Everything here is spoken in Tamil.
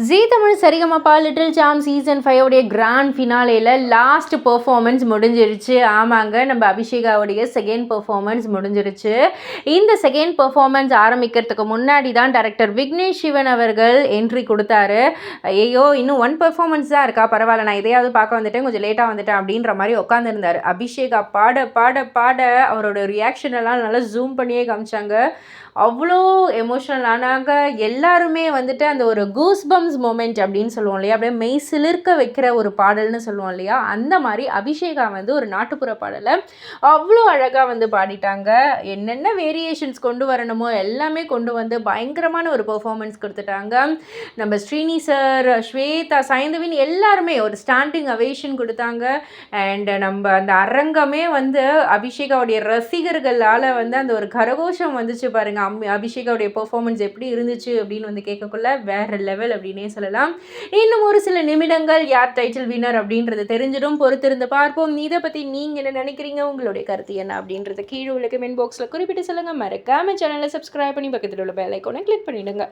ஜீ Tamil Saregamapa little champs season 5 உடைய கிராண்ட் ஃபினாலேல லாஸ்ட் பெர்ஃபார்மன்ஸ் முடிஞ்சிருச்சு. ஆமாங்க, நம்ம அபிஷேகாவுடைய செகண்ட் பெர்ஃபார்மன்ஸ் முடிஞ்சிருச்சு. இந்த செகண்ட் பெர்ஃபார்மன்ஸ் ஆரம்பிக்கிறதுக்கு முன்னாடி தான் டைரக்டர் விக்னேஷ் சிவன் அவர்கள் என்ட்ரி கொடுத்தாரு. ஐயோ, இன்னும் ஒன் பெர்ஃபார்மன்ஸ் தான் இருக்கா, பரவாயில்ல, நான் இதையாவது பார்க்க வந்துட்டேன், கொஞ்சம் லேட்டாக வந்துட்டேன் அப்படின்ற மாதிரி உட்காந்துருந்தார். அபிஷேகா பாட பாட பாட அவரோட ரியாக்ஷன் எல்லாம் நல்லா ஜூம் பண்ணியே காமிச்சாங்க. அவ்வளோ எமோஷ்னல் ஆனாங்க. எல்லாருமே வந்துட்டு அந்த ஒரு கூஸ் பம்ஸ் மொமெண்ட் அப்படின்னு சொல்லுவோம் இல்லையா, அப்படியே மெய் சிலிர்க்க வைக்கிற ஒரு பாடல்னு சொல்லுவோம் இல்லையா, அந்த மாதிரி அபிஷேகா வந்து ஒரு நாட்டுப்புற பாடலை அவ்வளோ அழகாக வந்து பாடிட்டாங்க. என்னென்ன வேரியேஷன்ஸ் கொண்டு வரணுமோ எல்லாமே கொண்டு வந்து பயங்கரமான ஒரு பெர்ஃபார்மன்ஸ் கொடுத்துட்டாங்க. நம்ம ஸ்ரீனி சார், ஸ்வேதா, சைந்தவின் எல்லாருமே ஒரு ஸ்டாண்டிங் அவேஷன் கொடுத்தாங்க. அண்ட் நம்ம அந்த அரங்கமே வந்து அபிஷேகாவுடைய ரசிகர்களால் வந்து அந்த ஒரு கரகோஷம் வந்துச்சு பாருங்க. அபிஷேகாவுடைய பெர்ஃபார்மன்ஸ் எப்படி இருந்துச்சு அப்படின்னு வந்து கேட்கக்குள்ள வேற லெவல் அப்படின்னே சொல்லலாம். இன்னும் ஒரு சில நிமிடங்கள் யார் டைட்டில் வினர் அப்படின்றது தெரிஞ்சிடும், பொறுத்திருந்து பார்ப்போம். இதை பற்றி நீங்கள் என்ன நினைக்கிறீங்க, உங்களுடைய கருத்து என்ன அப்படின்றத கீழே உள்ள கமெண்ட் பாக்ஸில் குறிப்பிட்டு சொல்லுங்கள். மறக்காம சேனலை சப்ஸ்கிரைப் பண்ணி பக்கத்தில் உள்ள பெல் ஐக்கானை கிளிக் பண்ணிடுங்க.